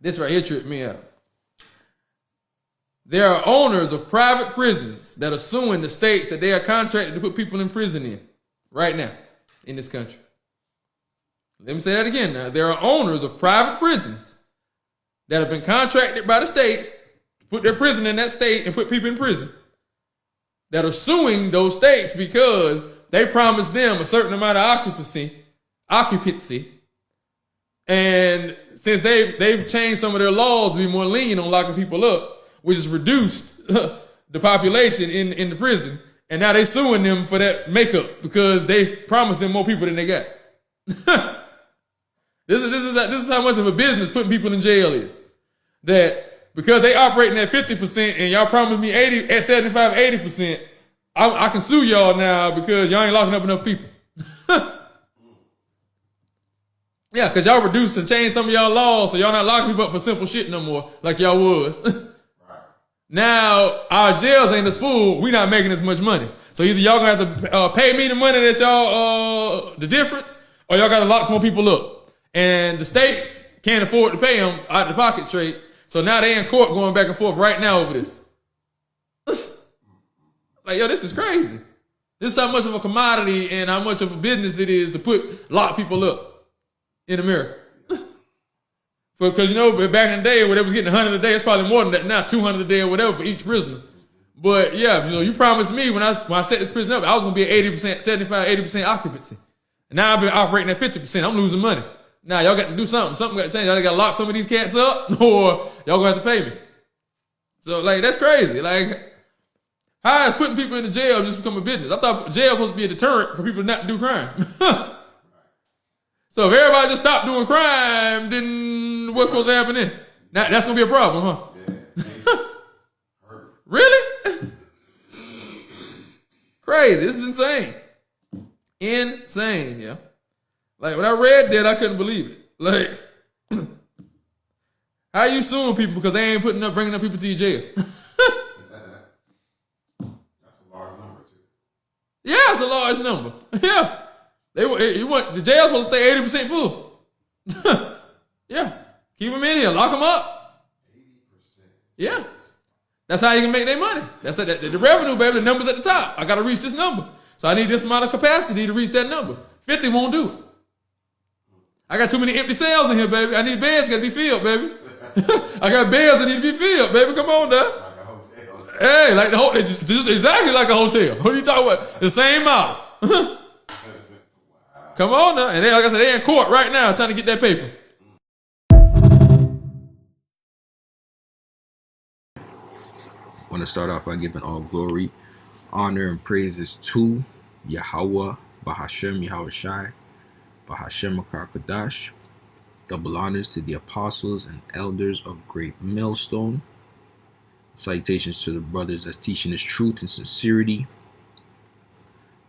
This right here tripped me out. There are owners of private prisons that are suing the states that they are contracted to put people in prison in right now in this country. Let me say that again now. There are owners of private prisons that have been contracted by the states to put their prison in that state and put people in prison that are suing those states because they promised them a certain amount of occupancy. And since they've changed some of their laws to be more lenient on locking people up, which has reduced the population in the prison, and now they suing them for that makeup because they promised them more people than they got. This is how much of a business putting people in jail is. That because they operating at 50% and y'all promised me 75, 80%, I can sue y'all now because y'all ain't locking up enough people. Yeah, because y'all reduced and changed some of y'all laws, so y'all not locking people up for simple shit no more like y'all was. Now, our jails ain't as full, we not making as much money. So either y'all gonna have to pay me the money that y'all, the difference, or y'all gotta lock some more people up. And the states can't afford to pay them out of the pocket straight. So now they in court going back and forth right now over this. Like, yo, this is crazy. This is how much of a commodity and how much of a business it is to lock people up in America. Because, you know, back in the day, where they was getting 100 a day, it's probably more than that now, 200 a day or whatever for each prisoner. But yeah, you know, you promised me when I set this prison up, I was going to be at 80%, 75, 80% occupancy. And now I've been operating at 50%. I'm losing money. Now y'all got to do something. Something got to change. Y'all got to lock some of these cats up or y'all going to have to pay me. So, like, that's crazy. Like, how is putting people in the jail just become a business? I thought jail was supposed to be a deterrent for people not to do crime. So if everybody just stopped doing crime, then what's supposed to happen then? Now, that's going to be a problem, huh? Really? Crazy. This is insane. Insane, yeah. Like, when I read that, I couldn't believe it. Like, how you suing people because they ain't bringing up people to your jail? That's a large number, too. Yeah, it's a large number. Yeah. The jail's supposed to stay 80% full. Yeah. Keep them in here. Lock them up. 80%. Yeah. That's how you can make their money. That's the revenue, baby. The number's at the top. I got to reach this number. So I need this amount of capacity to reach that number. 50 won't do it. I got too many empty cells in here, baby. I need beds that got to be filled, baby. I got beds that need to be filled, baby. Come on, now. Like a hotel. Hey, like the hotel. Just exactly like a hotel. What are you talking about? The same model. Wow. Come on now. And they, like I said, they in court right now trying to get that paper. I want to start off by giving all glory, honor, and praises to Yahweh, Bahashem, Yahweh Shai, Bahashem Makar Kadash. Double honors to the apostles and elders of Great Millstone. Salutations to the brothers that's teaching this truth and sincerity.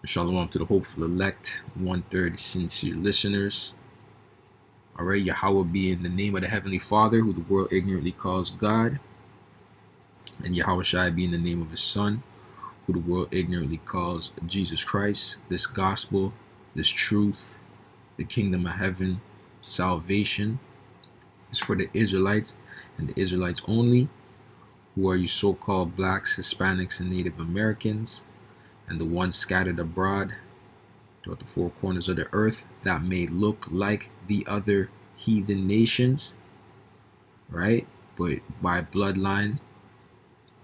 Shalom to the hopeful elect, 1/3 sincere listeners. Alright, Yahweh be in the name of the Heavenly Father, who the world ignorantly calls God. And Yahweh Shai be in the name of his Son, who the world ignorantly calls Jesus Christ. This gospel, this truth, the kingdom of heaven, salvation is for the Israelites and the Israelites only, who are you so-called blacks, Hispanics, and Native Americans, and the ones scattered abroad throughout the four corners of the earth that may look like the other heathen nations, right? But by bloodline,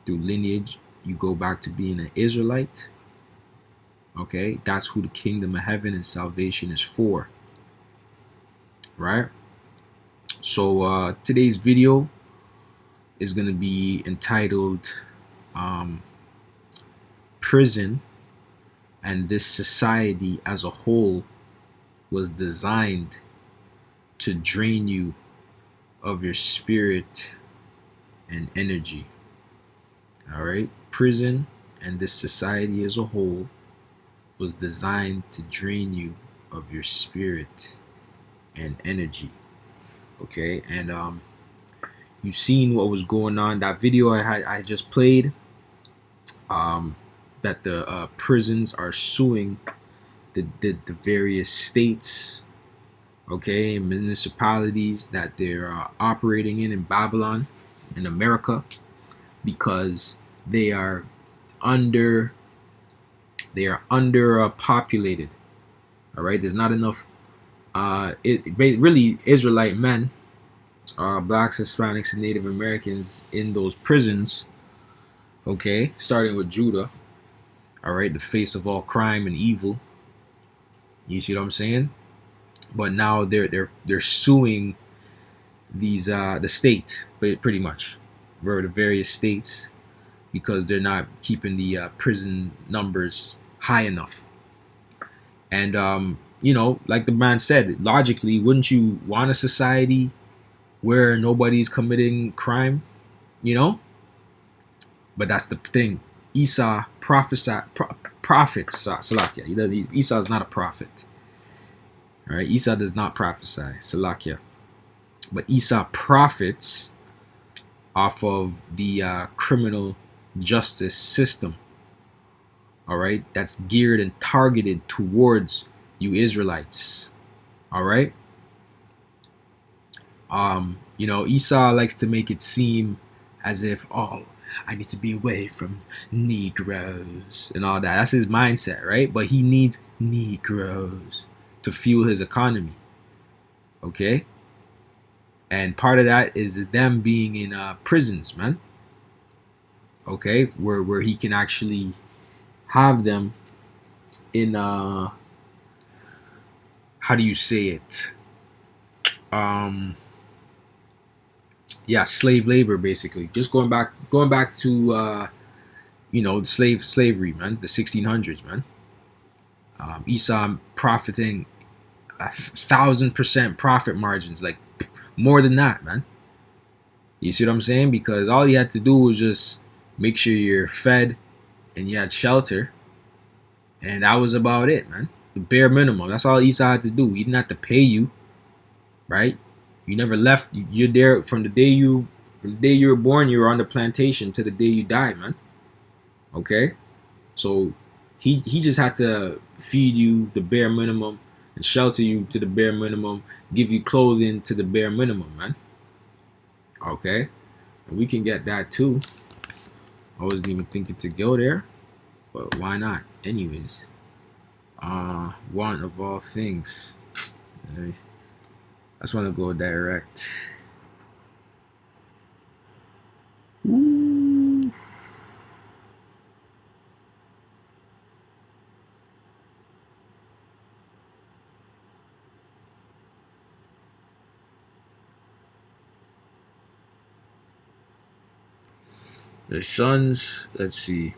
through lineage, you go back to being an Israelite. Okay, that's who the kingdom of heaven and salvation is for, right? So today's video is going to be entitled Prison and This Society as a Whole Was Designed to Drain You of Your Spirit and Energy. All right, prison and this society as a whole was designed to drain you of your spirit and energy. Okay, and you've seen what was going on. That video I just played, that the prisons are suing the various states okay, municipalities that they're operating in Babylon, in America, because they are under populated. All right, there's not enough really Israelite men, blacks, Hispanics, and Native Americans in those prisons. Okay, starting with Judah. All right, the face of all crime and evil. You see what I'm saying? But now they're suing these the state, pretty much, or the various states, because they're not keeping the prison numbers high enough. And like the man said, logically, wouldn't you want a society where nobody's committing crime? You know, but that's the thing. Esau prophets. Salakia. Esau is not a prophet. All right, Esau does not prophesy. Salakia. But Esau profits off of the criminal justice system. All right, that's geared and targeted towards you Israelites. All right. Esau likes to make it seem as if, oh, I need to be away from Negroes and all that. That's his mindset, right? But he needs Negroes to fuel his economy. Okay? And part of that is them being in prisons, man. Okay? Where he can actually have them in, how do you say it? Slave labor, basically. Just going back to slavery, man, the 1600s, man. Esau profiting 1,000% profit margins, like more than that, man. You see what I'm saying? Because all you had to do was just make sure you're fed and you had shelter, and that was about it, man. The bare minimum. That's all Esau had to do. He didn't have to pay you, right? You never left. You're there from the day you were born. You were on the plantation to the day you died, man. Okay, so he just had to feed you the bare minimum and shelter you to the bare minimum, give you clothing to the bare minimum, man. Okay, and we can get that too. I wasn't even thinking to go there, but why not? Anyways, one of all things. I just want to go direct. Ooh. The sons, let's see.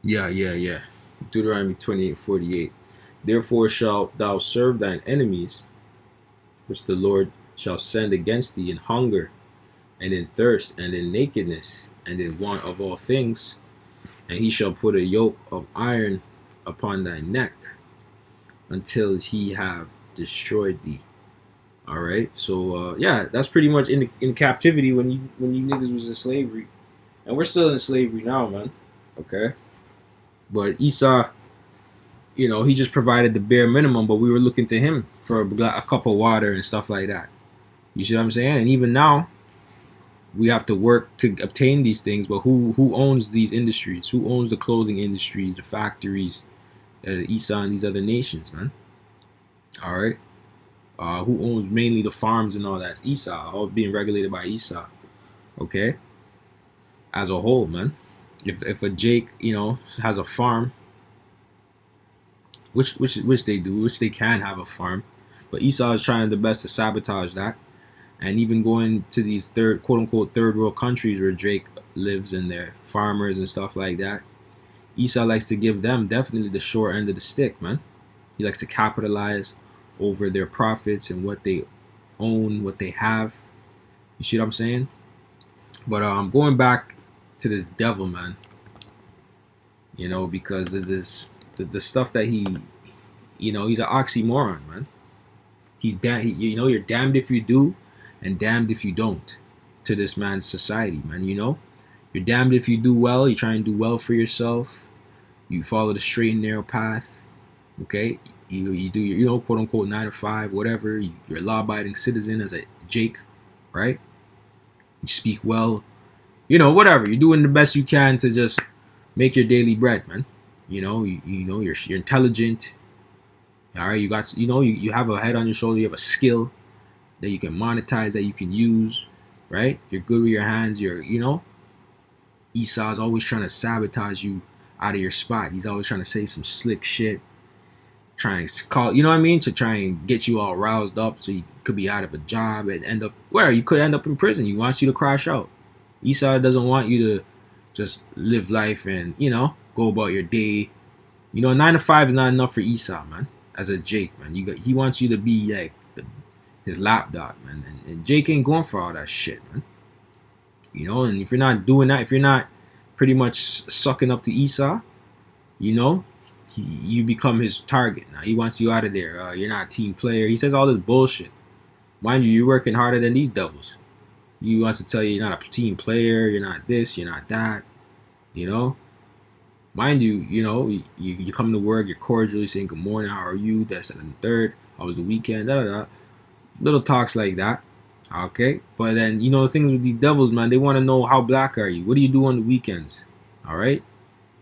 Yeah. Deuteronomy 28:48. Therefore shalt thou serve thine enemies, which the Lord shall send against thee in hunger, and in thirst, and in nakedness, and in want of all things, and he shall put a yoke of iron upon thy neck until he have destroyed thee. All right, so that's pretty much in captivity when you niggas was in slavery, and we're still in slavery now, man. Okay, but Esau, he just provided the bare minimum, but we were looking to him for a cup of water and stuff like that. You see what I'm saying? And even now, we have to work to obtain these things, but who owns these industries? Who owns the clothing industries, the factories? Esau and these other nations, man. All right. Who owns mainly the farms and all that? It's Esau, all being regulated by Esau. Okay. As a whole, man. If a Jake, has a farm, which they do, which they can have a farm, but Esau is trying their best to sabotage that, and even going to these quote unquote third world countries where Drake lives and they're farmers and stuff like that. Esau likes to give them definitely the short end of the stick, man. He likes to capitalize over their profits and what they own, what they have, You see what I'm saying? But I'm going back to this devil, man. You know, because of this, the stuff that he's an oxymoron, man. You're damned if you do, and damned if you don't. To this man's society, man. You're damned if you do well. You try and do well for yourself. You follow the straight and narrow path. Okay, you do your quote unquote 9 to 5, whatever. You're a law-abiding citizen as a Jake, right? You speak well. Whatever. You're doing the best you can to just make your daily bread, man. You're intelligent. All right, you have a head on your shoulder. You have a skill that you can monetize, that you can use, right? You're good with your hands. Esau's always trying to sabotage you out of your spot. He's always trying to say some slick shit, trying to call, you know what I mean, to try and get you all roused up so you could be out of a job and end up where you could end up in prison. He wants you to crash out. Esau doesn't want you to just live life and go about your day. 9 to 5 is not enough for Esau, man. As a Jake, man, he wants you to be like his lapdog, man. And Jake ain't going for all that shit, man. And if you're not doing that, if you're not pretty much sucking up to Esau, you become his target. Now he wants you out of there. You're not a team player. He says all this bullshit. Mind you, you're working harder than these devils. He wants to tell you you're not a team player. You're not this. You're not that. Mind you, you come to work. You're cordially saying good morning. How are you? That's and the third. How was the weekend? Da da da. Little talks like that. Okay, but then the things with these devils, man. They want to know how black are you? What do you do on the weekends? All right.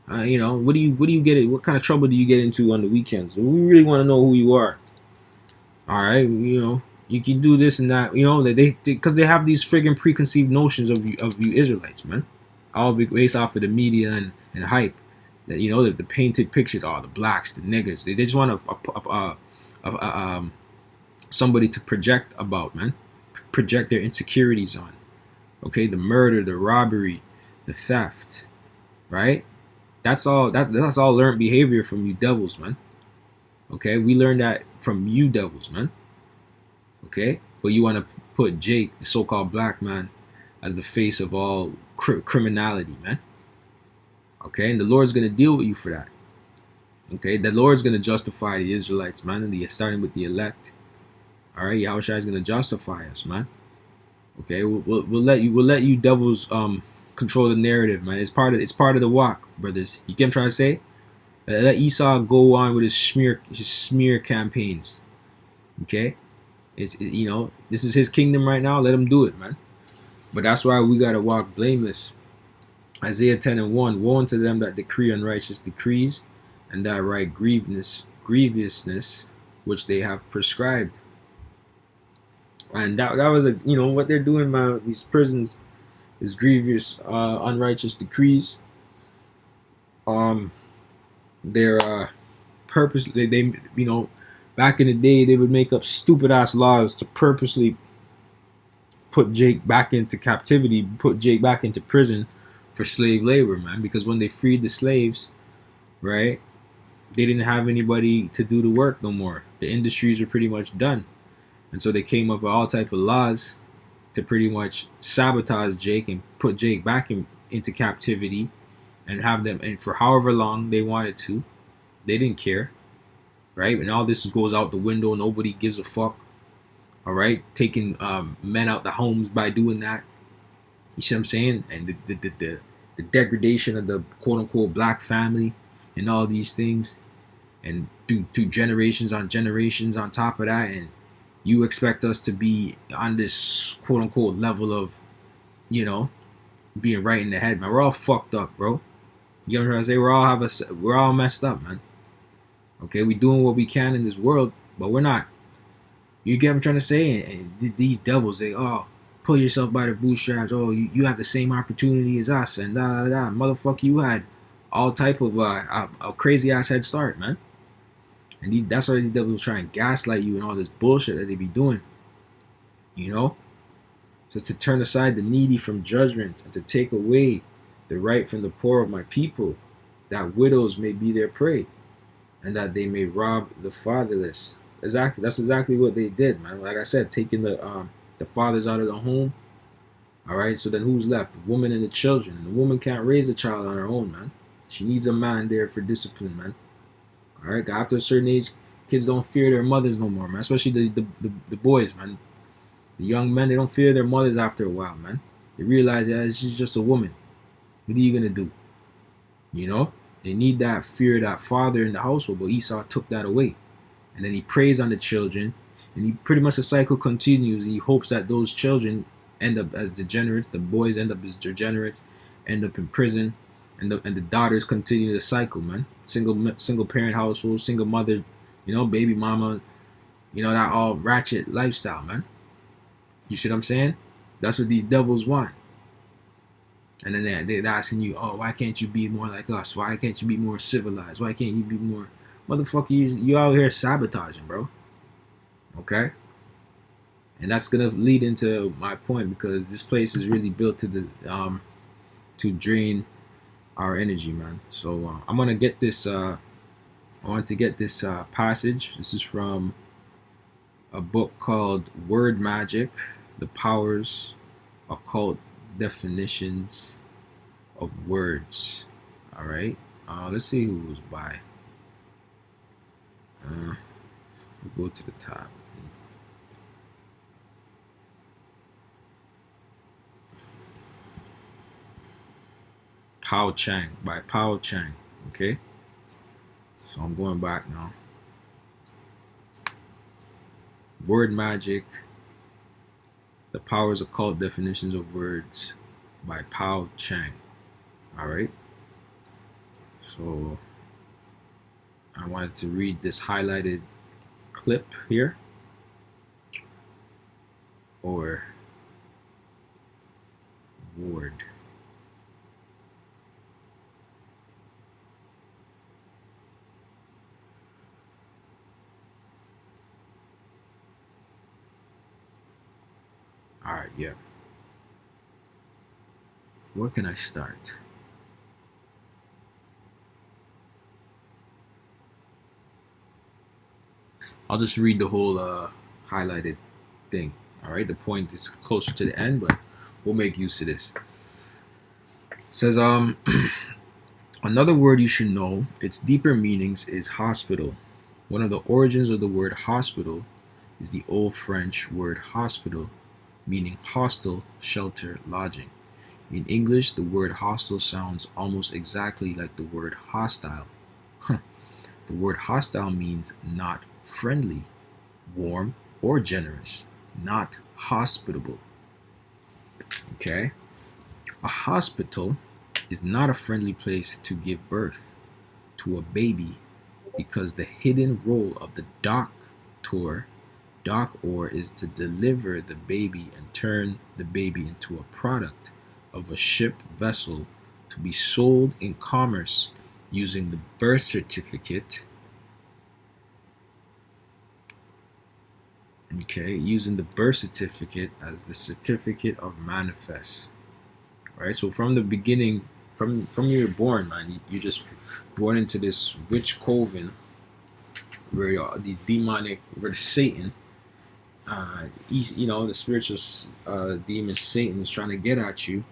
What do you get? What kind of trouble do you get into on the weekends? We really want to know who you are. All right, you can do this and that. Because they have these friggin' preconceived notions of you Israelites, man. All based off of the media and hype. That the painted pictures are the blacks, the niggers. They just want somebody to project about, man. Project their insecurities on. Okay, the murder, the robbery, the theft, right? That's all learned behavior from you devils, man. Okay, we learned that from you devils, man. Okay, but you want to put Jake, the so-called black man, as the face of all criminality, man. Okay, and the Lord's gonna deal with you for that. Okay, the Lord's gonna justify the Israelites, man, and starting with the elect. All right, Yahushua is gonna justify us, man. Okay, we'll let you devils control the narrative, man. It's part of the walk, brothers. You get what I'm trying to say? Let Esau go on with his smear campaigns. Okay, this is his kingdom right now. Let him do it, man. But that's why we gotta walk blameless. Isaiah 10:1. Woe unto them that decree unrighteous decrees, and that write grievousness which they have prescribed. And that was what they're doing, man. These prisons is grievous, unrighteous decrees. They're purposely they back in the day they would make up stupid ass laws to purposely put Jake back into captivity, put Jake back into prison for slave labor, man. Because when they freed the slaves, right, they didn't have anybody to do the work no more. The industries were pretty much done. And so they came up with all type of laws to pretty much sabotage Jake and put Jake back into captivity and have them, and for however long they wanted to. They didn't care, right? And all this goes out the window. Nobody gives a fuck, all right? Taking men out the homes by doing that. You see what I'm saying? And the degradation of the quote-unquote black family and all these things. And through generations on generations on top of that. And you expect us to be on this quote-unquote level of, being right in the head, man. We're all fucked up, bro. You know what I'm trying to say? We're all messed up, man. Okay, we doing what we can in this world, but we're not. You get what I'm trying to say? And these devils, they pull yourself by the bootstraps. Oh, you have the same opportunity as us, and da da da. Motherfucker, you had all type of a crazy ass head start, man. And that's why these devils try and gaslight you and all this bullshit that they be doing. Just to turn aside the needy from judgment and to take away the right from the poor of my people, that widows may be their prey, and that they may rob the fatherless. Exactly, that's exactly what they did, man. Like I said, taking the fathers out of the home, All right, so then who's left? The woman and the children. And the woman can't raise a child on her own, man. She needs a man there for discipline, man. All right, after a certain age, kids don't fear their mothers no more, man. Especially the boys, man. The young men, they don't fear their mothers after a while, man. They realize, yeah, she's just a woman. What are you gonna do? You know? They need that fear, that father in the household, but Esau took that away. And then he preys on the children, and he pretty much the cycle continues. He hopes that those children end up as degenerates, the boys end up as degenerates, end up in prison, and the daughters continue the cycle, man. Single parent household, single mother, baby mama, that all ratchet lifestyle, man. You see what I'm saying? That's what these devils want. And then they're asking you, oh, why can't you be more like us? Why can't you be more civilized? Why can't you be more... Motherfucker, you out here sabotaging, bro. Okay? And that's going to lead into my point, because this place is really built to drain our energy, man. So I'm going to get this... I want to get this passage. This is from a book called Word Magic, The Powers, Occult Definitions of Words. All right. Let's see who it was by. We'll go to the top. Pao Chang, by Pao Chang. Okay. So I'm going back now. Word Magic, The Powers, Occult Definitions of Words, by Pao Chang. All right. So I wanted to read this highlighted clip here, or word. All right, yeah. Where can I start? I'll just read the whole highlighted thing. All right, the point is closer to the end, but we'll make use of this. It says, another word you should know, its deeper meanings, is hospital. One of the origins of the word hospital is the Old French word hospital, meaning hostel, shelter, lodging. In English, the word hostel sounds almost exactly like the word hostile. The word hostile means not friendly, warm, or generous, not hospitable. Okay? A hospital is not a friendly place to give birth to a baby, because the hidden role of the doctor is to deliver the baby and turn the baby into a product of a ship vessel to be sold in commerce using the birth certificate. Okay, using the birth certificate as the certificate of manifest. Right, so from the beginning, from you're born, man, you're just born into this witch coven where these demonic, where Satan, the spiritual demon Satan is trying to get at you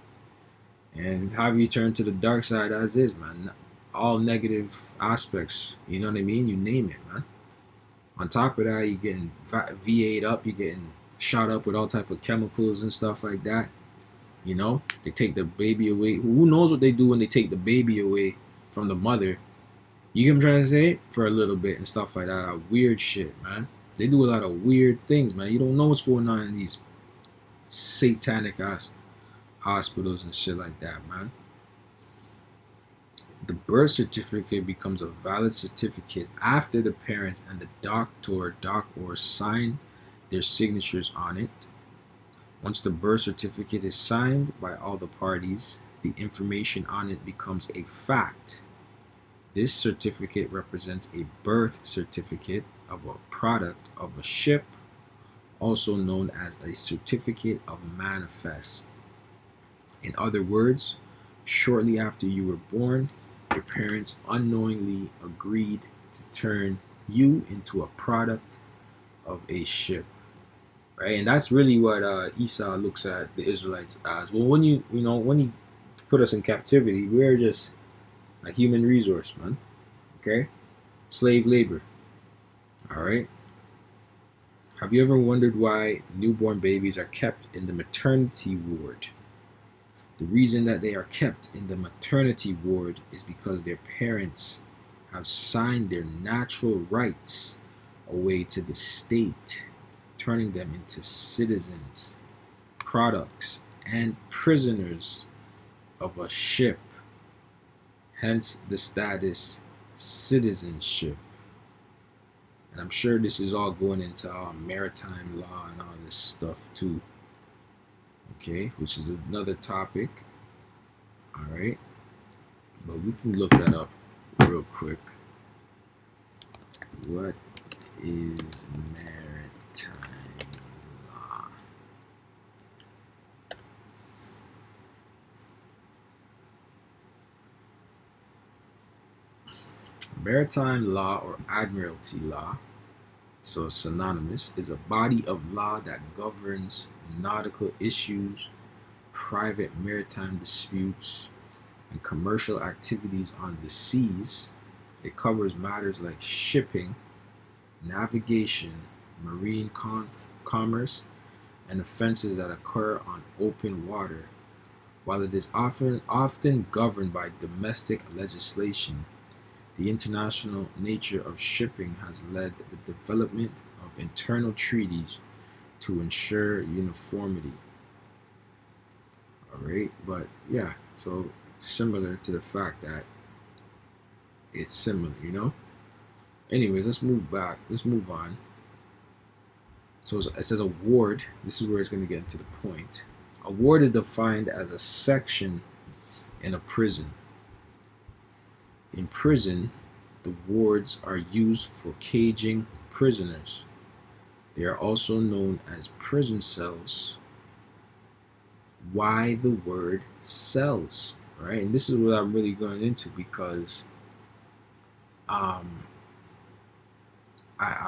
and have you turn to the dark side as is, man. All negative aspects, you know what I mean? You name it, man. On top of that, you're getting VA'd up, you're getting shot up with all type of chemicals and stuff like that. They take the baby away. Who knows what they do when they take the baby away from the mother? You get what I'm trying to say? For a little bit and stuff like that. Weird shit, man. They do a lot of weird things, man. You don't know what's going on in these satanic ass hospitals and shit like that, man. The birth certificate becomes a valid certificate after the parent and the doctor sign their signatures on it. Once the birth certificate is signed by all the parties, the information on it becomes a fact. This certificate represents a birth certificate of a product of a ship, also known as a certificate of manifest. In other words, shortly after you were born, your parents unknowingly agreed to turn you into a product of a ship. right? And that's really what Esau looks at the Israelites as. Well, when when he put us in captivity, we're just a human resource, man. Okay, slave labor. All right. Have you ever wondered why newborn babies are kept in the maternity ward? The reason that they are kept in the maternity ward is because their parents have signed their natural rights away to the state, turning them into citizens, products, and prisoners of a ship, hence the status citizenship. And I'm sure this is all going into maritime law and all this stuff too. Okay, which is another topic. All right, but we can look that up real quick. What is maritime law? Maritime law or admiralty law, so synonymous, is a body of law that governs nautical issues, private maritime disputes, and commercial activities on the seas. It covers matters like shipping, navigation, marine commerce, and offenses that occur on open water. While it is often governed by domestic legislation, the international nature of shipping has led the development of internal treaties to ensure uniformity. All right, but yeah, so similar to the fact that it's similar, Anyways, let's move back. Let's move on. So it says a ward. This is where it's going to get into the point. A ward is defined as a section in a prison. In prison, the wards are used for caging prisoners. They are also known as prison cells. Why the word cells, right? And this is what I'm really going into because I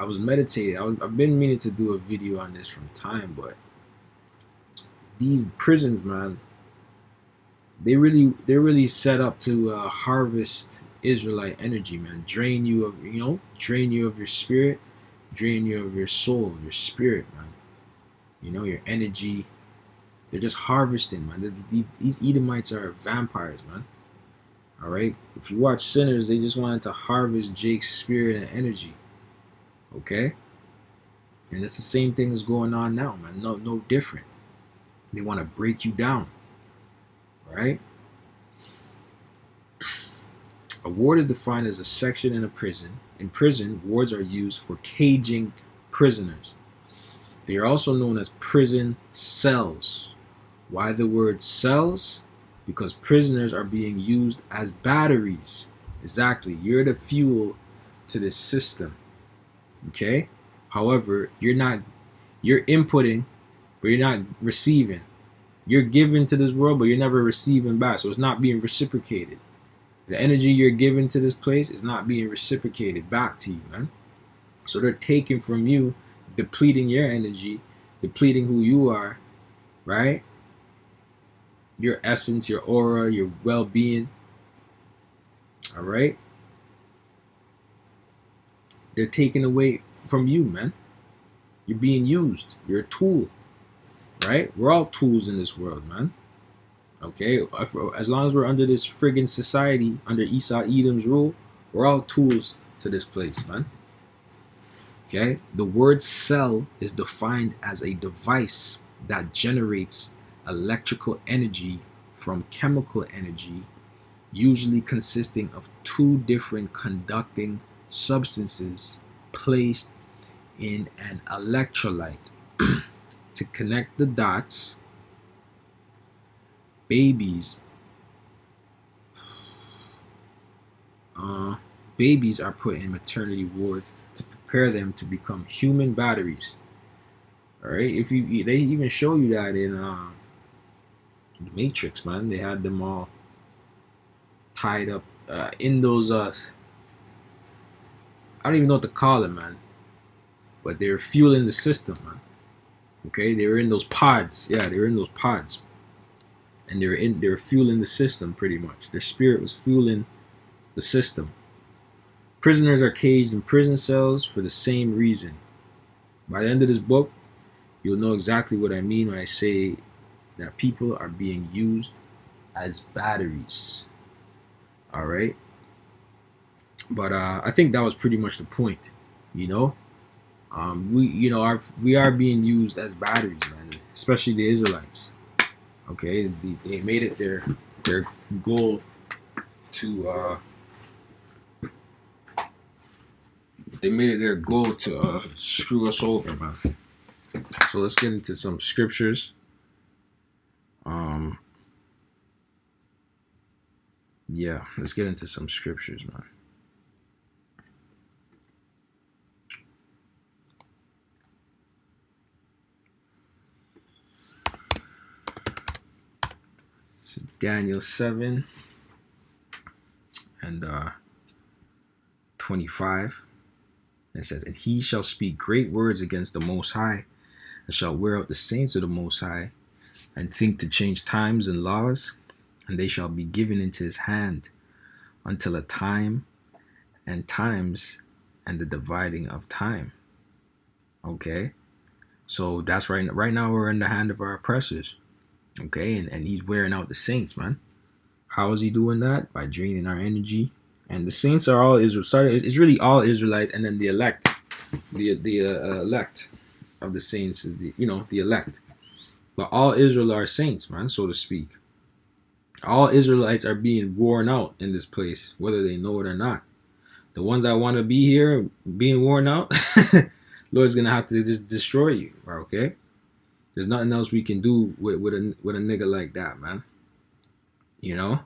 was meditating. I've been meaning to do a video on this from time, but these prisons, man, they're really set up to harvest Israelite energy, man. Drain you of your spirit, drain you of your soul, your spirit, man. Your energy. They're just harvesting, man. These Edomites are vampires, man. All right. If you watch Sinners, they just wanted to harvest Jake's spirit and energy. Okay. And it's the same thing that's going on now, man. No different. They want to break you down. Right? A ward is defined as a section in a prison. In prison, wards are used for caging prisoners. They are also known as prison cells. Why the word cells? Because prisoners are being used as batteries. Exactly. You're the fuel to this system. Okay? However, you're inputting, but you're not receiving. You're giving to this world, but you're never receiving back. So it's not being reciprocated. The energy you're giving to this place is not being reciprocated back to you, man. So they're taking from you, depleting your energy, depleting who you are, right? Your essence, your aura, your well-being. All right? They're taking away from you, man. You're being used. You're a tool, right? We're all tools in this world, man. Okay? As long as we're under this friggin' society, under Esau Edom's rule, we're all tools to this place, man. Okay? The word cell is defined as a device that generates electrical energy from chemical energy, usually consisting of two different conducting substances placed in an electrolyte. To connect the dots, babies are put in maternity wards to prepare them to become human batteries. All right, they even show you that in the Matrix, man. They had them all tied up in those I don't even know what to call it, man. But they're fueling the system, man. Okay, they were in those pods. Yeah, they were in those pods, and they were fueling the system pretty much. Their spirit was fueling the system. Prisoners are caged in prison cells for the same reason. By the end of this book, you'll know exactly what I mean when I say that people are being used as batteries. All right, but I think that was pretty much the point. You know, we are being used as batteries, man. Especially the Israelites. Okay, they made it their goal to screw us over, man. So let's get into some scriptures. Yeah, let's get into some scriptures, man. This is Daniel 7 and 25. It says, "And he shall speak great words against the Most High, and shall wear out the saints of the Most High, and think to change times and laws, and they shall be given into his hand until a time and times and the dividing of time." Okay, so that's right now we're in the hand of our oppressors. Okay, and he's wearing out the saints, man. How is he doing that? By draining our energy. And the saints are all Israel. Sorry, it's really all Israelites, and then the elect, the elect of the saints is the elect. But all Israel are saints, man, so to speak. All Israelites are being worn out in this place, whether they know it or not. The ones that want to be here being worn out, Lord's gonna have to just destroy you, okay? There's nothing else we can do with a nigga like that, man. You know?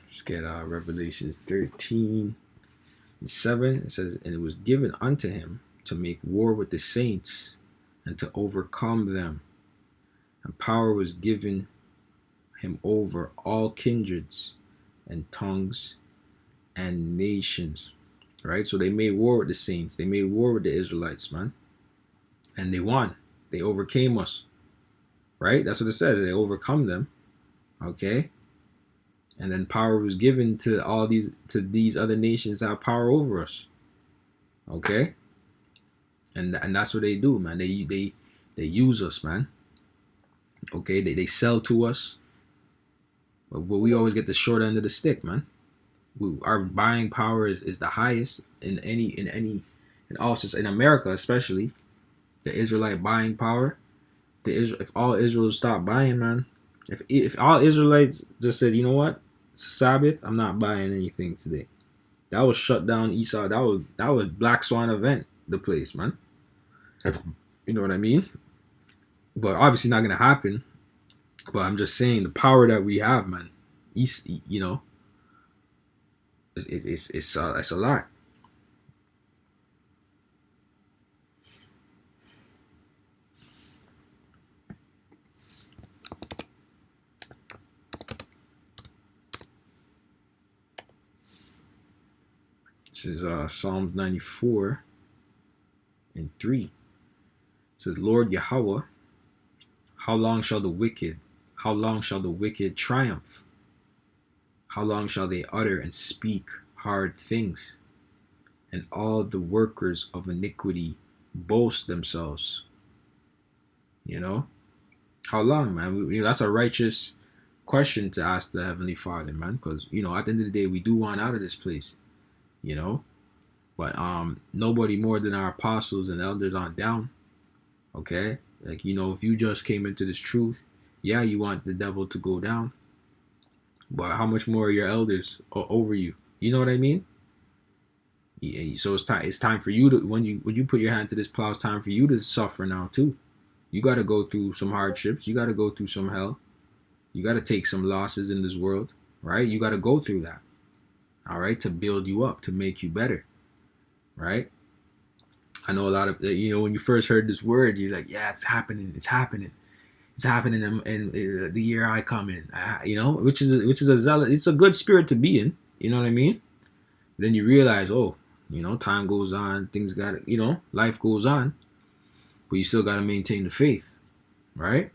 Let's get Revelations 13:7. It says, "And it was given unto him to make war with the saints and to overcome them. And power was given him over all kindreds and tongues and nations." Right? So they made war with the saints. They made war with the Israelites, man. And they won. They overcame us. Right? That's what it says. They overcome them. Okay? And then power was given to these other nations that have power over us. Okay? And that's what they do, man. They use us, man. Okay? They sell to us. But we always get the short end of the stick, man. Our buying power is the highest in America, especially the Israelite buying power. If all Israel stopped buying, man, if all Israelites just said, you know what, it's a Sabbath, I'm not buying anything today, that would shut down Esau. That was Black Swan event the place, man. You know what I mean? But obviously not gonna happen. But I'm just saying the power that we have, man. It's a lot. This is Psalms 94 and 3. It says, "Lord Yahweh, how long shall the wicked triumph? How long shall they utter and speak hard things? And all the workers of iniquity boast themselves." You know? How long, man? That's a righteous question to ask the Heavenly Father, man. Because, at the end of the day, we do want out of this place. But nobody more than our apostles and elders on down. Okay? Like, if you just came into this truth, yeah, you want the devil to go down. But how much more are your elders over you? You know what I mean? Yeah, so it's time for you to, when you put your hand to this plow, it's time for you to suffer now too. You got to go through some hardships. You got to go through some hell. You got to take some losses in this world, right? You got to go through that, all right, to build you up, to make you better, right? I know a lot of, when you first heard this word, you're like, yeah, it's happening in the year I come in, which is a zealot. It's a good spirit to be in, you know what I mean? Then you realize, oh, time goes on, things got, life goes on, but you still got to maintain the faith, right?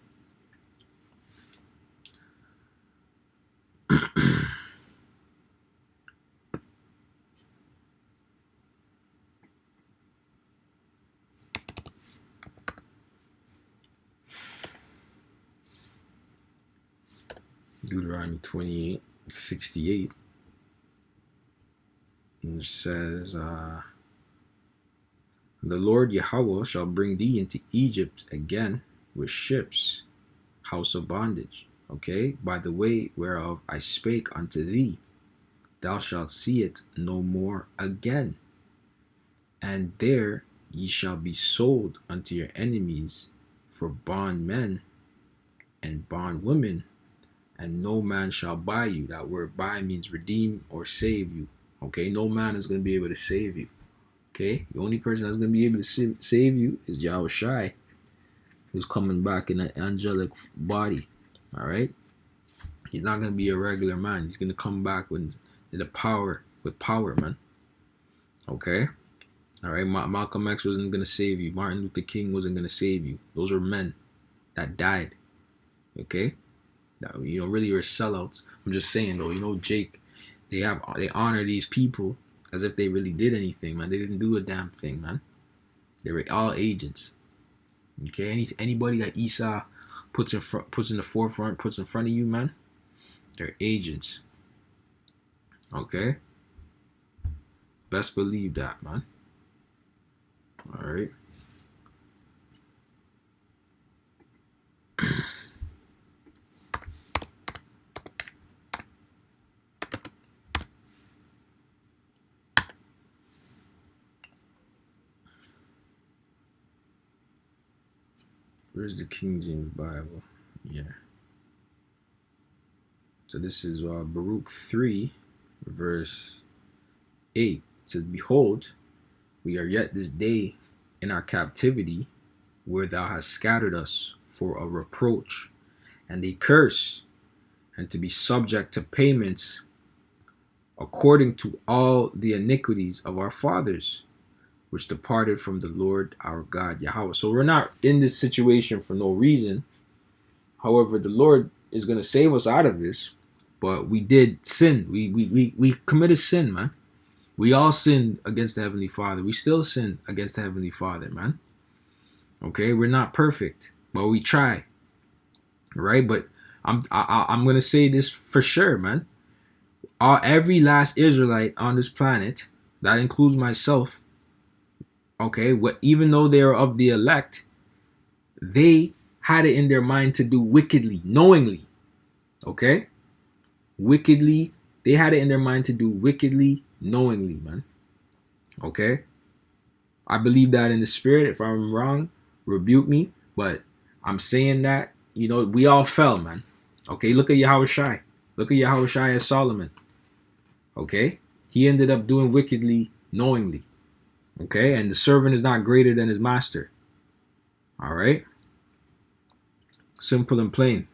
Deuteronomy 28:68. And it says, the Lord Yahweh shall bring thee into Egypt again with ships, house of bondage, okay, by the way whereof I spake unto thee. Thou shalt see it no more again. And there ye shall be sold unto your enemies for bondmen and bondwomen, and no man shall buy you. That word buy means redeem or save you. Okay, no man is going to be able to save you. Okay, the only person that's going to be able to save you is Yahweh Shai, who's coming back in an angelic body. All right, he's not going to be a regular man. He's going to come back with power, man. Okay, all right. Malcolm X wasn't going to save you. Martin Luther King wasn't going to save you. Those are men that died. Okay, that, really are sellouts. I'm just saying though. Jake, they honor these people as if they really did anything, man. They didn't do a damn thing, man. They were all agents. Okay, anybody that Esau puts in the forefront, puts in front of you, man, they're agents. Okay, best believe that, man. All right. Where's the King James Bible? Yeah. So this is Baruch 3, verse 8. It says, behold, we are yet this day in our captivity, where thou hast scattered us for a reproach and a curse, and to be subject to payments according to all the iniquities of our fathers, which departed from the Lord our God Yahweh. So we're not in this situation for no reason. However, the Lord is going to save us out of this. But we did sin. We committed sin, man. We all sinned against the Heavenly Father. We still sin against the Heavenly Father, man. Okay, we're not perfect, but we try. Right? But I'm going to say this for sure, man. Every last Israelite on this planet, that includes myself, okay, even though they are of the elect, they had it in their mind to do wickedly, knowingly. Okay? Wickedly, they had it in their mind to do wickedly, knowingly, man. Okay? I believe that in the spirit. If I'm wrong, rebuke me. But I'm saying that, we all fell, man. Okay? Look at Yahweh Shai. Look at Yahweh Shai as Solomon. Okay? He ended up doing wickedly, knowingly. Okay? And the servant is not greater than his master. All right? Simple and plain.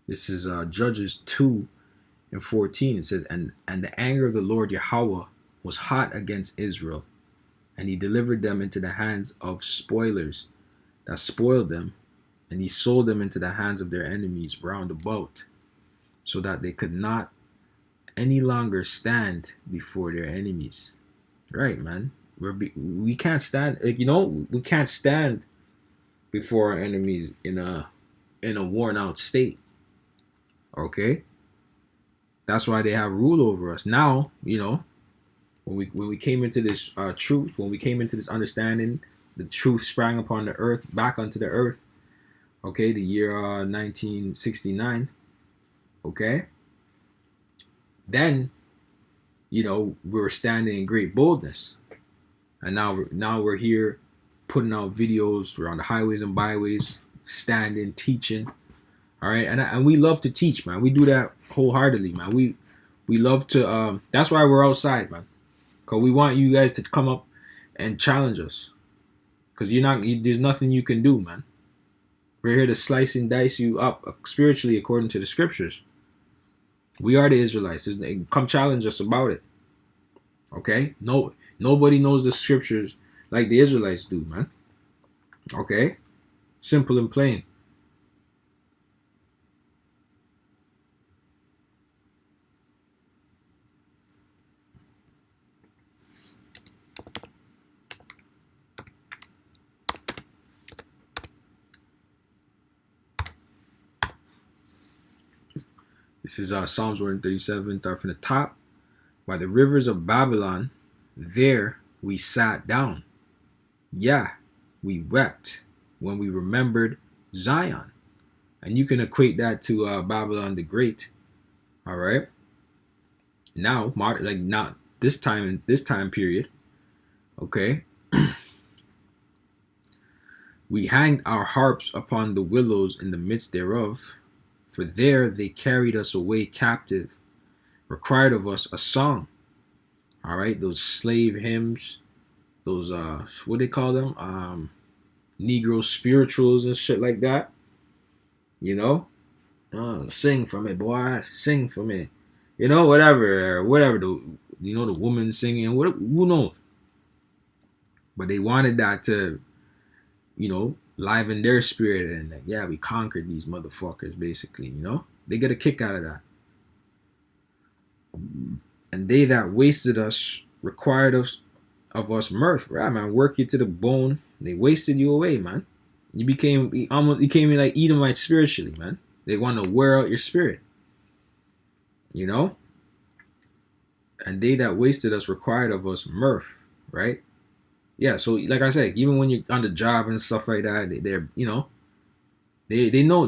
This is Judges 2:14. It says, and the anger of the Lord Yahweh was hot against Israel, and he delivered them into the hands of spoilers that spoiled them, and he sold them into the hands of their enemies round about, so that they could not any longer stand before their enemies. Right, man. We can't stand. We can't stand before our enemies in a worn out state. Okay, that's why they have rule over us now. When we came into this truth, when we came into this understanding, the truth sprang upon the earth, back onto the earth. Okay, the year 1969. Okay, then we were standing in great boldness, and now we're here putting out videos. We're on the highways and byways, standing, teaching. All right, and we love to teach, man. We do that wholeheartedly, man. We love to. That's why we're outside, man. Because we want you guys to come up and challenge us. Because there's nothing you can do, man. We're here to slice and dice you up spiritually according to the scriptures. We are the Israelites. Come challenge us about it. Okay? No, nobody knows the scriptures like the Israelites do, man. Okay? Simple and plain. This is Psalms 137, start from the top. By the rivers of Babylon, there we sat down. Yeah, we wept when we remembered Zion. And you can equate that to Babylon the Great. All right. Now, not this time period. Okay. We hanged our harps upon the willows in the midst thereof, for there they carried us away captive, required of us a song. All right, those slave hymns, those what they call them, Negro spirituals and shit like that. You know, sing for me, boy, sing for me. You know, whatever the woman singing, who knows? But they wanted that to, liven their spirit and like, yeah, we conquered these motherfuckers, basically, They get a kick out of that. And they that wasted us required of us mirth. Right, man, work you to the bone. They wasted you away, man. You became like Edomite spiritually, man. They want to wear out your spirit. And they that wasted us required of us mirth, right? Yeah, so like I said, even when you're on the job and stuff like that, they know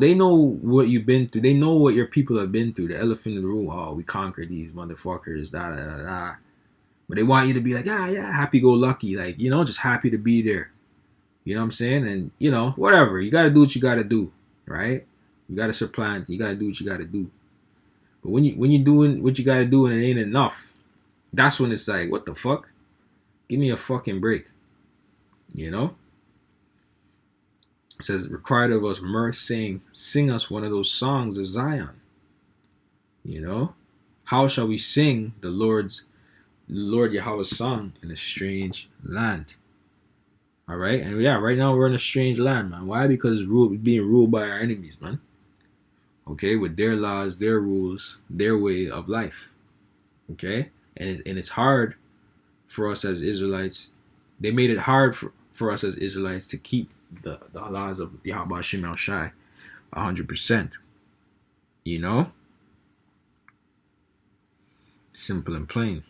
what you've been through. They know what your people have been through. The elephant in the room. Oh, we conquered these motherfuckers. Da da da da. But they want you to be like, yeah, happy go lucky, like just happy to be there. You know what I'm saying? And whatever. You gotta do what you gotta do, right? You gotta supplant. You gotta do what you gotta do. But when you're doing what you gotta do and it ain't enough, that's when it's like, what the fuck? Give me a fucking break. It says, required of us mirth, saying, sing us one of those songs of Zion. How shall we sing the Lord Yahweh's song in a strange land? All right, and yeah, right now we're in a strange land, man. Why? Because we're being ruled by our enemies, man. Okay, with their laws, their rules, their way of life. Okay, and it's hard for us as Israelites. They made it hard for us as Israelites to keep the laws of Yahweh Shem El Shai 100%. Simple and plain.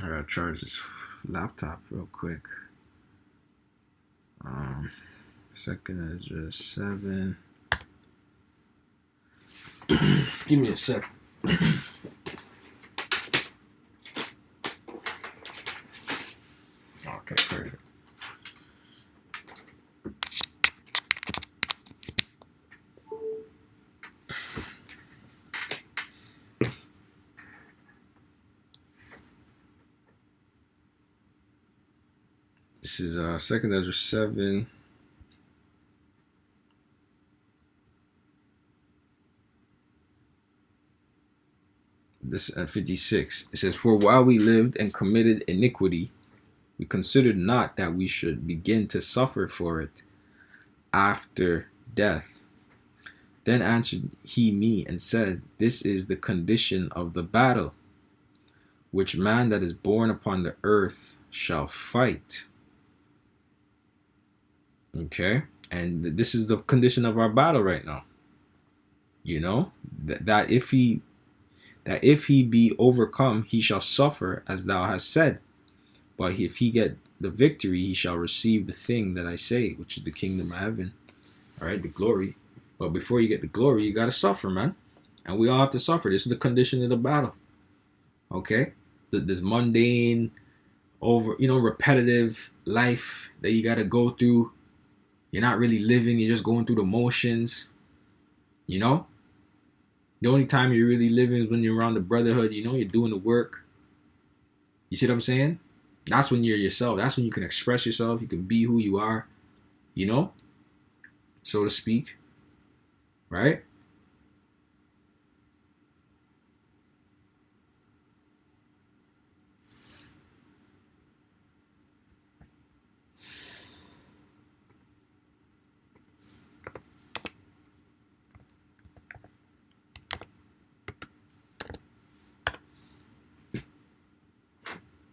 I gotta charge this laptop real quick. Second is just 7. Give me a sec. Okay, perfect. This is Second Ezra 7. This at 56. It says, for while we lived and committed iniquity, we considered not that we should begin to suffer for it after death. Then answered he me and said, this is the condition of the battle, which man that is born upon the earth shall fight. Okay, and this is the condition of our battle right now. That if he be overcome, he shall suffer, as thou hast said. But if he get the victory, he shall receive the thing that I say, which is the kingdom of heaven. All right, the glory. But before you get the glory, you got to suffer, man. And we all have to suffer. This is the condition of the battle. Okay? This mundane, repetitive life that you got to go through. You're not really living. You're just going through the motions. You know? The only time you're really living is when you're around the brotherhood. You're doing the work. You see what I'm saying? That's when you're yourself. That's when you can express yourself. You can be who you are. So to speak. Right?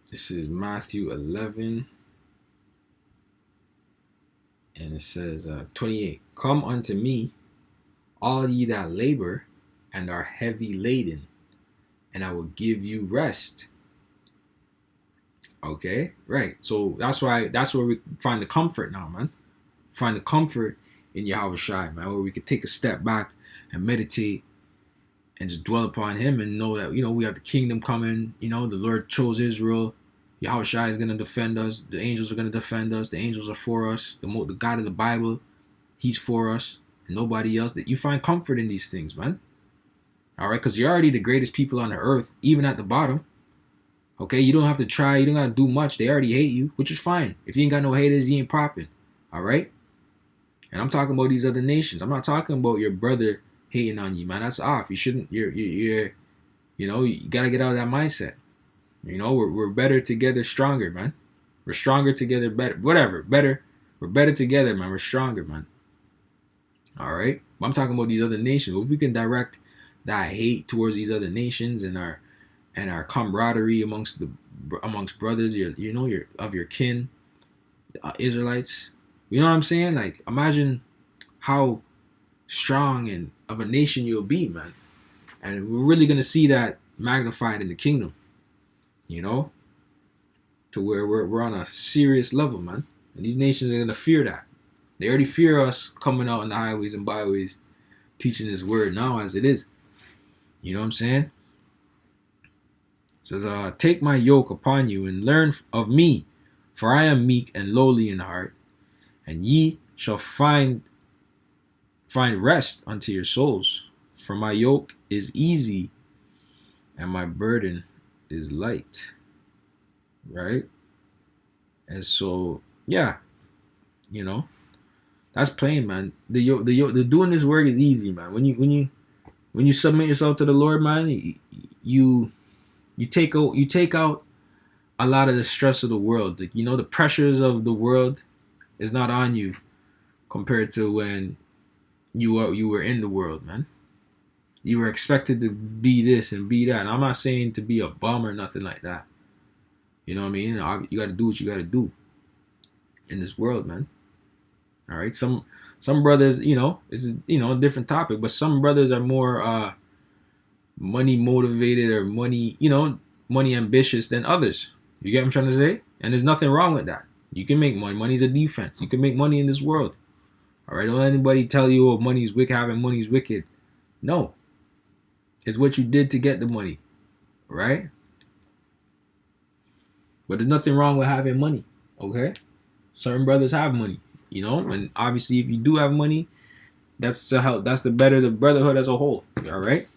This is Matthew 11. And it says 28. Come unto me, all ye that labor and are heavy laden, and I will give you rest. Okay, right. So that's where we find the comfort now, man. Find the comfort in Yahweh Shai, man, where we could take a step back and meditate and just dwell upon him and know that, we have the kingdom coming. The Lord chose Israel. Yahweh Shai is going to defend us. The angels are going to defend us. The angels are for us. The God of the Bible, he's for us. And nobody else. That you find comfort in these things, man. All right, because you're already the greatest people on the earth, even at the bottom. Okay, you don't have to try. You don't got to do much. They already hate you, which is fine. If you ain't got no haters, you ain't popping. All right? And I'm talking about these other nations. I'm not talking about your brother hating on you, man. That's off. You shouldn't. You got to get out of that mindset. We're better together, stronger, man. We're stronger together, better. Whatever, better. We're better together, man. We're stronger, man. All right? I'm talking about these other nations. If we can direct that hate towards these other nations and our camaraderie amongst brothers, of your kin, Israelites. You know what I'm saying? Like, imagine how strong and of a nation you'll be, man. And we're really gonna see that magnified in the kingdom. To where we're on a serious level, man. And these nations are gonna fear that. They already fear us coming out on the highways and byways, teaching His word now as it is. You know what I'm saying? It says, take my yoke upon you and learn of me, for I am meek and lowly in heart, and ye shall find rest unto your souls. For my yoke is easy and my burden is light. Right? And so, yeah, that's plain, man. The doing this work is easy, man. When you submit yourself to the Lord, man, you take out a lot of the stress of the world. Like, the pressures of the world is not on you compared to when you were in the world, man. You were expected to be this and be that. And I'm not saying to be a bum or nothing like that. You know what I mean? You got to do what you got to do in this world, man. All right. Some brothers, it's a different topic, but some brothers are more money motivated or money ambitious than others. You get what I'm trying to say? And there's nothing wrong with that. You can make money. Money's a defense. You can make money in this world. All right. Don't let anybody tell you, oh, money's wicked, having money's wicked. No. It's what you did to get the money. Right? But there's nothing wrong with having money. Okay? Certain brothers have money. And obviously if you do have money, that's the better the brotherhood as a whole. All right?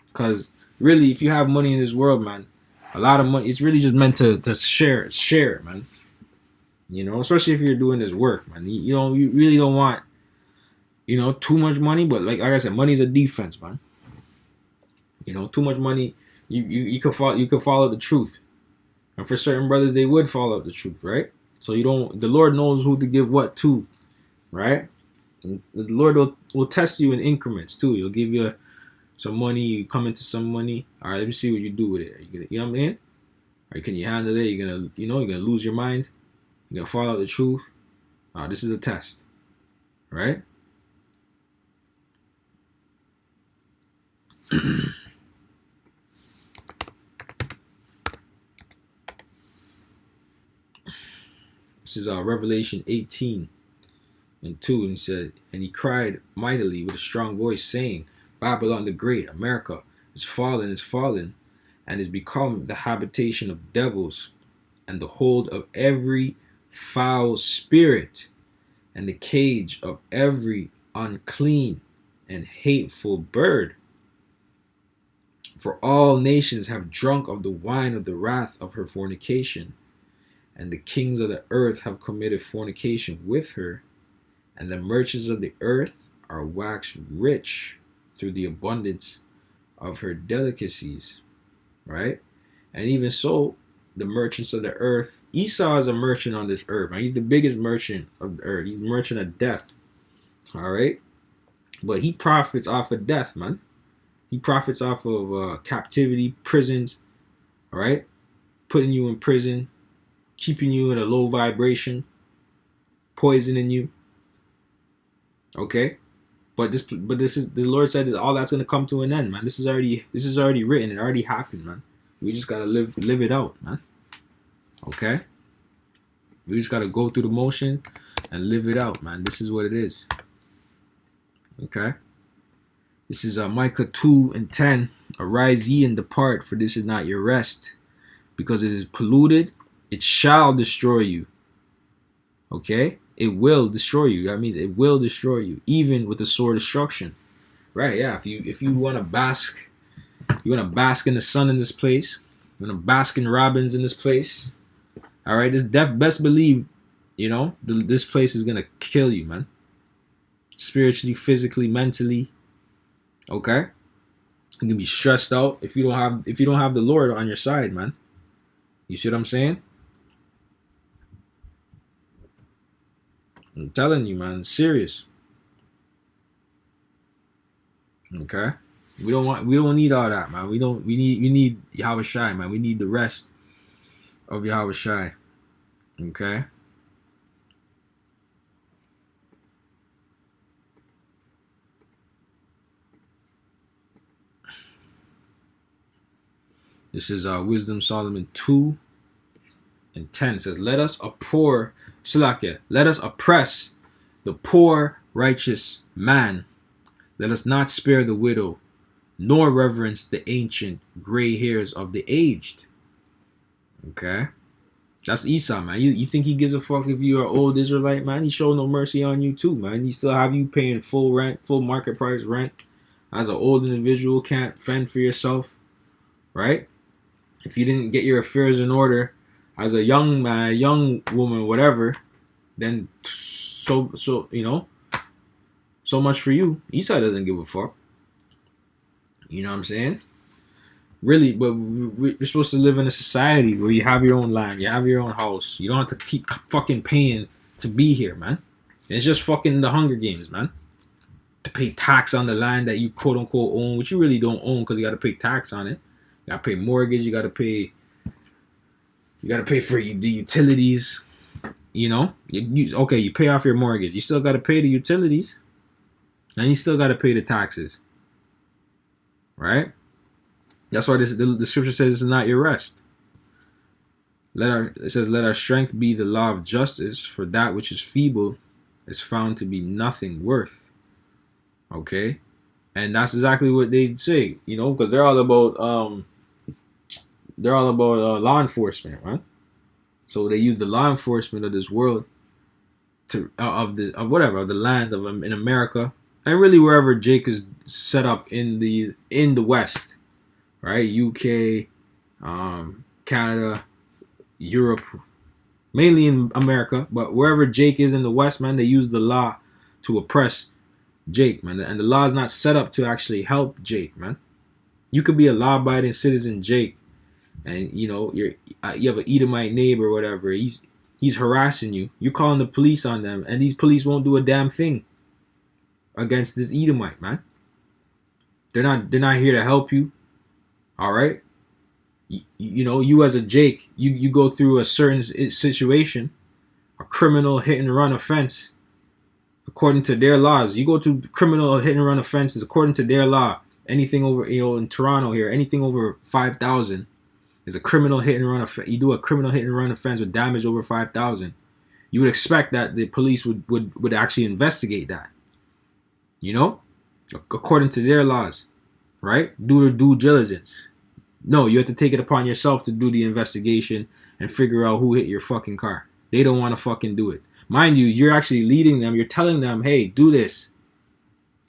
Because really, if you have money in this world, man, a lot of money, it's really just meant to share it, man. Especially if you're doing this work, man. You really don't want, too much money, but like I said, money's a defense, man. Too much money, you could follow the truth. And for certain brothers, they would follow the truth, right? So the Lord knows who to give what to, right? And the Lord will test you in increments too. He'll give you some money, you come into some money. All right, let me see what you do with it. Are you gonna, you know what I mean? Or can you handle it? You're gonna lose your mind. You're gonna follow the truth. This is a test, right? This is Revelation 18 and 2. And he said, and he cried mightily with a strong voice, saying, Babylon the Great, America, is fallen, and is become the habitation of devils, and the hold of every foul spirit, and the cage of every unclean and hateful bird. For all nations have drunk of the wine of the wrath of her fornication, and the kings of the earth have committed fornication with her, and the merchants of the earth are waxed rich through the abundance of her delicacies. Right? And even so, the merchants of the earth, Esau is a merchant on this earth, man. He's the biggest merchant of the earth. He's merchant of death. All right? But he profits off of death, man. He profits off of captivity, prisons, all right? Putting you in prison, keeping you in a low vibration, poisoning you. Okay? But this is, the Lord said that all that's gonna come to an end, man. This is already written. It already happened, man. We just gotta live it out, man. Okay? We just gotta go through the motion and live it out, man. This is what it is. Okay? This is Micah 2 and 10. Arise ye and depart, for this is not your rest. Because it is polluted, it shall destroy you. Okay? It will destroy you. That means it will destroy you, even with the sword of destruction. Right, yeah. If you want to bask, in the sun in this place. You want to bask in robins in this place. All right, best believe, this place is going to kill you, man. Spiritually, physically, mentally. Okay? You can be stressed out if you don't have the Lord on your side, man. You see what I'm saying? I'm telling you, man, it's serious. Okay? We don't need all that, man. We need Yahweh Shai, man. We need the rest of Yahweh Shai. Okay? This is Wisdom Solomon 2 and 10. It says, let us oppress the poor righteous man. Let us not spare the widow, nor reverence the ancient gray hairs of the aged. Okay? That's Esau, man. You think he gives a fuck if you're an old Israelite, man? He shows no mercy on you too, man. He still have you paying full rent, full market price rent. As an old individual, can't fend for yourself. Right? If you didn't get your affairs in order as a young man, young woman, whatever, then so much for you. Esau doesn't give a fuck. You know what I'm saying? Really, but we're supposed to live in a society where you have your own land, you have your own house. You don't have to keep fucking paying to be here, man. It's just fucking the Hunger Games, man. To pay tax on the land that you quote unquote own, which you really don't own because you got to pay tax on it. You got to pay mortgage. You got to pay for the utilities. You pay off your mortgage. You still got to pay the utilities, and you still got to pay the taxes. Right? That's why the scripture says this is not your rest. It says, let our strength be the law of justice, for that which is feeble is found to be nothing worth. Okay? And that's exactly what they say, because they're all about law enforcement, right? So they use the law enforcement of this world of the land in America, and really wherever Jake is set up in the West, right? UK, Canada, Europe, mainly in America, but wherever Jake is in the West, man, they use the law to oppress Jake, man. And the law is not set up to actually help Jake, man. You could be a law-abiding citizen, Jake, and you have an Edomite neighbor or whatever. He's harassing you. You're calling the police on them, and these police won't do a damn thing against this Edomite, man. They're not here to help you. All right. You as a Jake, you go through a certain situation, a criminal hit and run offense. According to their laws, you go to criminal hit and run offenses according to their law. Anything over, in Toronto here, anything over 5,000 is a criminal hit and run offense. You do a criminal hit and run offense with damage over 5,000. You would expect that the police would actually investigate that. You know, according to their laws, right? Do their due diligence. No, you have to take it upon yourself to do the investigation and figure out who hit your fucking car. They don't want to fucking do it. Mind you, you're actually leading them. You're telling them, hey, do this.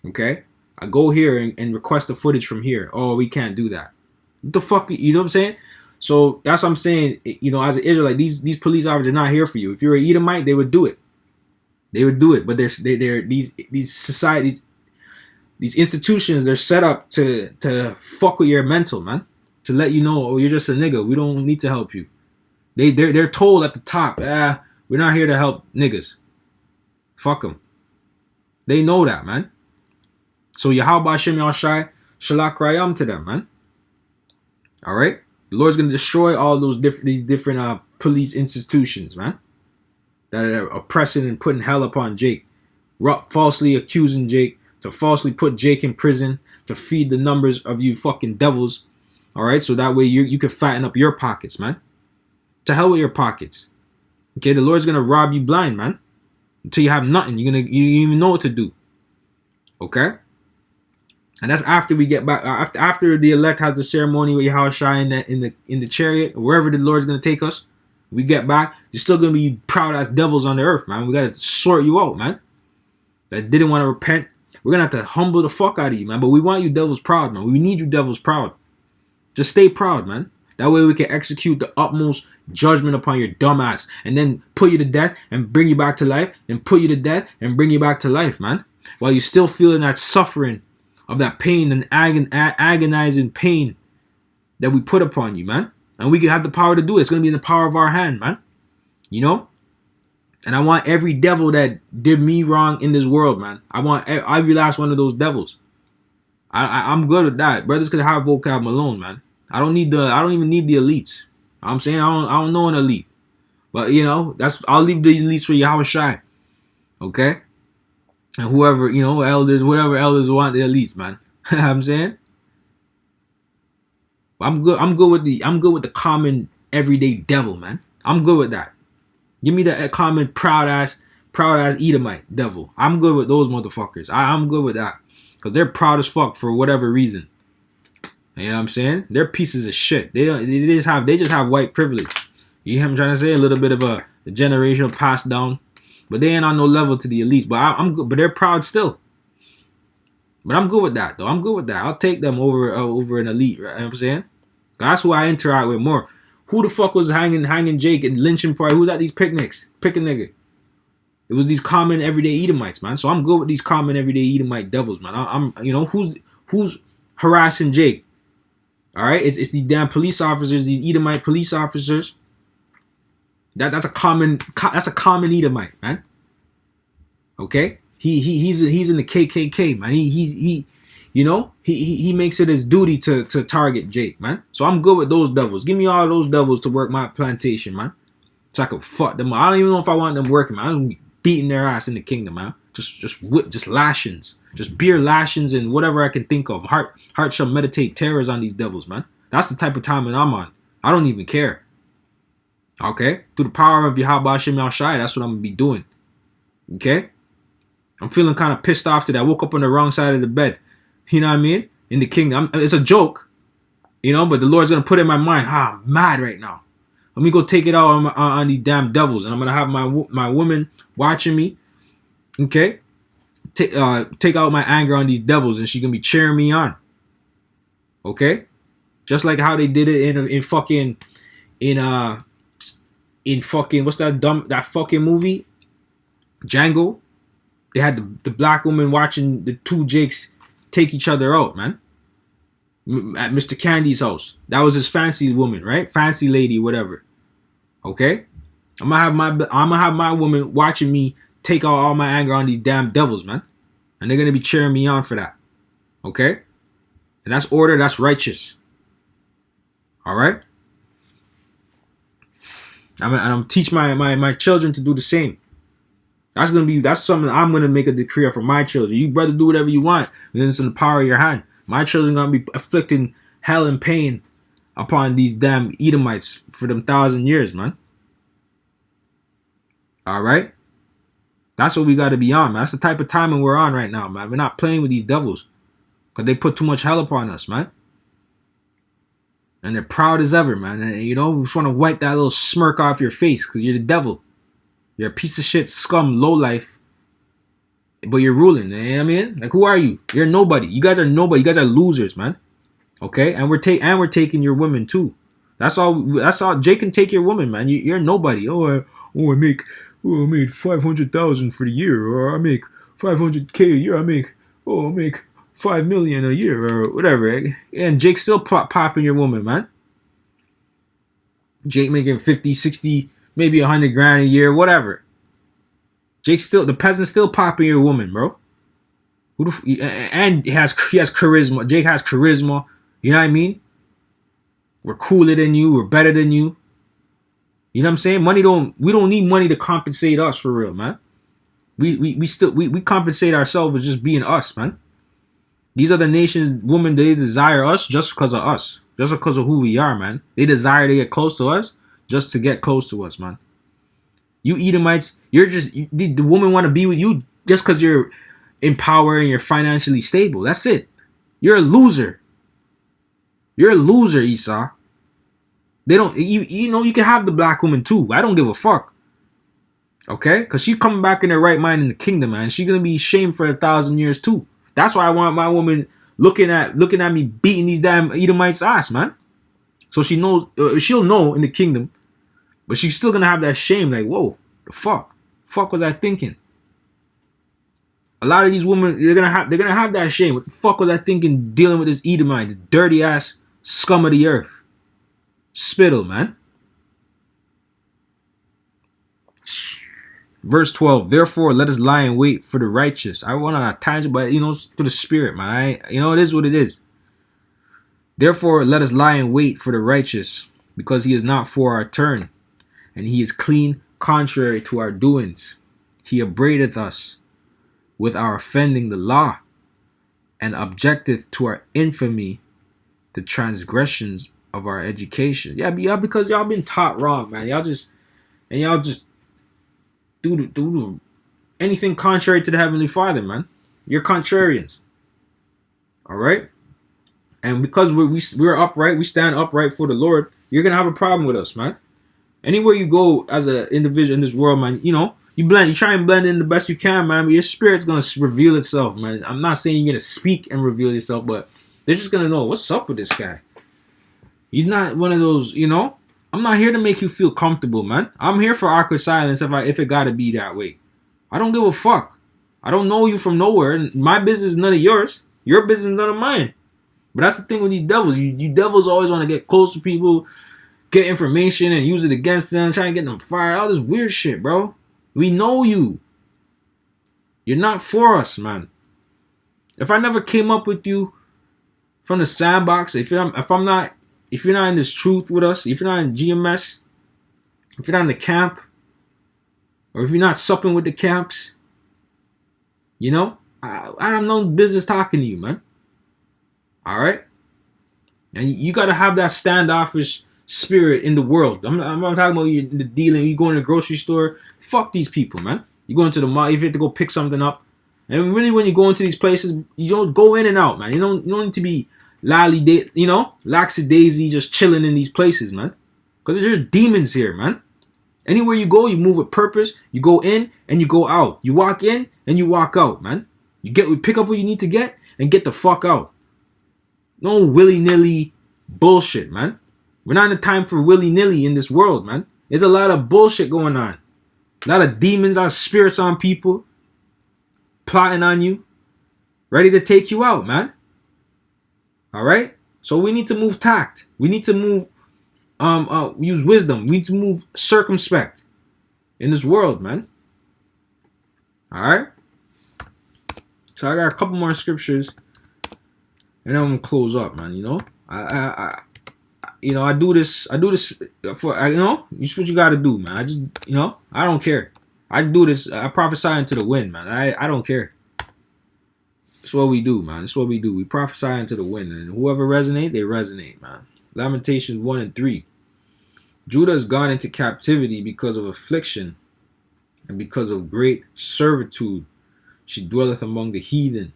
Okay? I go here and request the footage from here. Oh, we can't do that. What the fuck? You know what I'm saying? So that's what I'm saying. You know, as an Israelite, these police officers are not here for you. If you're an Edomite, they would do it. They would do it. But they're these societies, these institutions, they're set up to fuck with your mental, man. To let you know, oh, you're just a nigga. We don't need to help you. They're told at the top, we're not here to help niggas. Fuck them. They know that, man. So Yahweh Hashem Yahshai Shalak Rayam to them, man. All right, the Lord's gonna destroy all these different police institutions, man, that are oppressing and putting hell upon Jake, falsely accusing Jake, to falsely put Jake in prison, to feed the numbers of you fucking devils. All right, so that way you can fatten up your pockets, man. To hell with your pockets. Okay, the Lord's gonna rob you blind, man, until you have nothing. You don't even know what to do. Okay. And that's after we get back, after the elect has the ceremony with Yahushua in the chariot, wherever the Lord's gonna take us. We get back, you're still gonna be proud as devils on the earth, man. We gotta sort you out, man. That didn't want to repent. We're gonna have to humble the fuck out of you, man. But we want you devils proud, man. We need you devils proud. Just stay proud, man. That way we can execute the utmost judgment upon your dumb ass, and then put you to death and bring you back to life, and put you to death and bring you back to life, man. While you're still feeling that suffering of that pain and agonizing pain that we put upon you, man. And we can have the power to do it. It's going to be in the power of our hand, man. You know? And I want every devil that did me wrong in this world, man. I want every last one of those devils. I'm good with that. Brothers could have vocab alone, man. I don't even need the elites. I'm saying I don't know an elite. But you know, I'll leave the elites for Yahweh Shai. Okay? And whoever, you know, whatever elders want the elites, man. You know what I'm saying? I'm good with the common everyday devil, man. I'm good with that. Give me the common proud ass Edomite devil. I'm good with those motherfuckers. I'm good with that. Because they're proud as fuck for whatever reason. You know what I'm saying? They're pieces of shit. They just have white privilege. You hear what I'm trying to say? A little bit of a generational pass down. But they ain't on no level to the elites. But I'm good. But they're proud still. But I'm good with that, though. I'm good with that. I'll take them over an elite. Right? You know what I'm saying? That's who I interact with more. Who the fuck was hanging Jake and lynching party? Who's at these picnics? Pick a nigga. It was these common everyday Edomites, man. So I'm good with these common everyday Edomite devils, man. I'm you know, who's harassing Jake? All right, it's these damn police officers, these Edomite police officers. That's a common Edomite, man. Okay, he's in the KKK, man. He makes it his duty to target Jake, man. So I'm good with those devils. Give me all those devils to work my plantation, man. So I can fuck them. I don't even know if I want them working, man. I'm gonna be beating their ass in the kingdom, man. Just lashings, just beer lashings and whatever I can think of. Heart shall meditate terrors on these devils, man. That's the type of time that I'm on. I don't even care. Okay, through the power of Yahweh Hashem Yahshai, that's what I'm gonna be doing. Okay, I'm feeling kind of pissed off today. I woke up on the wrong side of the bed. You know what I mean? In the kingdom, it's a joke, you know. But the Lord's gonna put it in my mind. I'm mad right now. Let me go take it out on these damn devils, and I'm gonna have my woman watching me. Okay, take out my anger on these devils, and she's gonna be cheering me on. Okay, just like how they did it in fucking what's that fucking movie, Django. They had the black woman watching the two Jakes take each other out, man. At Mr. Candy's house. That was his fancy woman, right? Fancy lady, whatever. Okay? I'm gonna have my woman watching me take out all my anger on these damn devils, man. And they're gonna be cheering me on for that. Okay? And that's order, that's righteous. Alright? I'm teach my children to do the same. That's something I'm gonna make a decree for my children. You brothers do whatever you want, and it's in the power of your hand. My children gonna be afflicting hell and pain upon these damn Edomites for them 1,000 years, man. All right? That's what we got to be on, man. That's the type of timing we're on right now, man. We're not playing with these devils because they put too much hell upon us, man. And they're proud as ever, man. And, you know, we just want to wipe that little smirk off your face because you're the devil. You're a piece of shit, scum, lowlife. But you're ruling, you know what I mean? Like, who are you? You're nobody. You guys are nobody. You guys are losers, man. Okay? And we're taking your women, too. That's all. Jake can take your woman, man. You're nobody. I made 500,000 for the year, or I make 500K a year. I make 5 million a year, or whatever. And Jake still popping your woman, man. Jake making 50, 60, maybe 100 grand a year, whatever. The peasant still popping your woman, bro. And he has charisma. Jake has charisma. You know what I mean? We're cooler than you. We're better than you. You know what I'm saying? We don't need money to compensate us for real, man. We compensate ourselves with just being us, man. These other nations, women, they desire us just because of us. Just because of who we are, man. They desire to get close to us just to get close to us, man. You Edomites, the woman want to be with you just because you're in power and you're financially stable. That's it. You're a loser. You're a loser, Esau. They don't, you know, you can have the black woman too. I don't give a fuck. Okay? Because she's coming back in her right mind in the kingdom, man. She's going to be shamed for 1,000 years too. That's why I want my woman looking at me beating these damn Edomites' ass, man. So she knows, she'll know in the kingdom, but she's still going to have that shame. Like, whoa, the fuck? The fuck was I thinking? A lot of these women, they're gonna have that shame. What the fuck was I thinking dealing with this Edomite, this dirty ass scum of the earth? Spittle, man. Verse 12. Therefore, let us lie in wait for the righteous. I want to tangent, but you know, to the spirit, man. It is what it is. Therefore, let us lie in wait for the righteous, because he is not for our turn, and he is clean contrary to our doings. He upbraideth us with our offending the law, and objecteth to our infamy the transgressions of our education. Yeah, because y'all been taught wrong, man. Y'all just do anything contrary to the Heavenly Father, man. You're contrarians. All right? And because we're upright, we stand upright for the Lord, you're going to have a problem with us, man. Anywhere you go as an individual in this world, man, you know, you try and blend in the best you can, man, but your spirit's going to reveal itself, man. I'm not saying you're going to speak and reveal yourself, but they're just going to know what's up with this guy. He's not one of those, you know. I'm not here to make you feel comfortable, man. I'm here for awkward silence if it got to be that way. I don't give a fuck. I don't know you from nowhere. My business is none of yours. Your business is none of mine. But that's the thing with these devils. You devils always want to get close to people, get information and use it against them, try and get them fired. All this weird shit, bro. We know you. You're not for us, man. If I never came up with you from the sandbox, if you're not in this truth with us, if you're not in GMS, if you're not in the camp, or if you're not supping with the camps, you know, I have no business talking to you, man. All right? And you got to have that standoffish spirit in the world. I'm not talking about you the dealing. You go in the grocery store, fuck these people, man. You go into the mall, if you have to go pick something up. And really, when you go into these places, you don't go in and out, man. You don't need to be lackadaisy, just chilling in these places, man. Because there's demons here, man. Anywhere you go, you move with purpose. You go in and you go out. You walk in and you walk out, man. You pick up what you need to get and get the fuck out. No willy-nilly bullshit, man. We're not in the time for willy-nilly in this world, man. There's a lot of bullshit going on. A lot of demons, a lot of spirits on people. Plotting on you. Ready to take you out, man. Alright? So we need to move tact. We need to move, use wisdom. We need to move circumspect in this world, man. Alright? So I got a couple more scriptures. And I'm gonna close up, man. You know, I do this for, you know, it's what you gotta do, man. I don't care. I do this. I prophesy into the wind, man. I don't care. It's what we do, man. It's what we do. We prophesy into the wind, and whoever resonate, they resonate, man. Lamentations 1 and 3. Judah has gone into captivity because of affliction, And because of great servitude, she dwelleth among the heathen.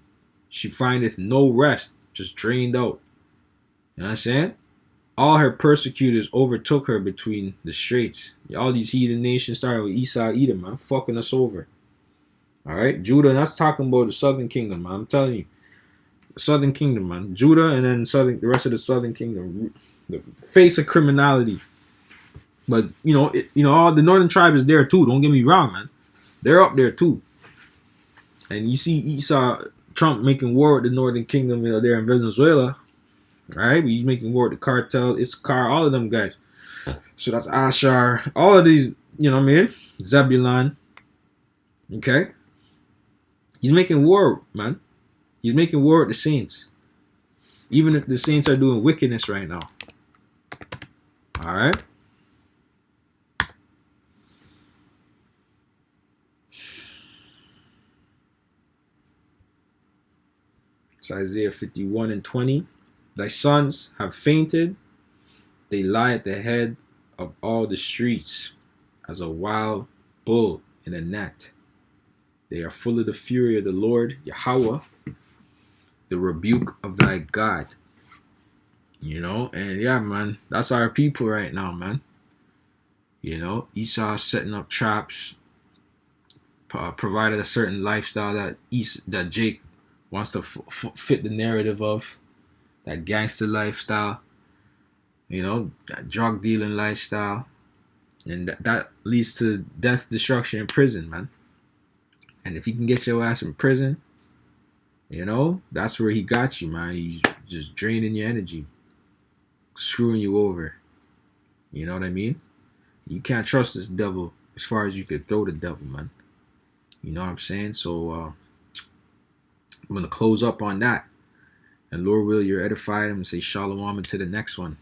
She findeth no rest, just drained out. You know what I'm saying? All her persecutors overtook her between the straits. All these heathen nations, starting with Esau, Edom, man, fucking us over. All right, Judah, and that's talking about the southern kingdom, man. I'm telling you, the southern kingdom, man. Judah, and then the rest of the southern kingdom, the face of criminality. But all the northern tribe is there too. Don't get me wrong, man. They're up there too. And you see Esau, Trump making war with the northern kingdom, there in Venezuela, right? He's making war with the cartel, Issachar, all of them guys. So that's Asher, all of these, you know what I mean? Zebulon. Okay? He's making war, man. He's making war with the saints. Even if the saints are doing wickedness right now. All right? It's Isaiah 51 and 20. Thy sons have fainted. They lie at the head of all the streets as a wild bull in a net. They are full of the fury of the Lord, Yahweh, the rebuke of thy God. And yeah, man, that's our people right now, man. Esau setting up traps, provided a certain lifestyle that Jake wants to fit the narrative of, that gangster lifestyle, that drug dealing lifestyle, and that leads to death, destruction, and prison, man. And if he can get your ass in prison, that's where he got you, man. He's just draining your energy, screwing you over. You know what I mean? You can't trust this devil as far as you could throw the devil, man. You know what I'm saying? So I'm going to close up on that. And Lord will, you're edified. I'm going to say shalom until the next one.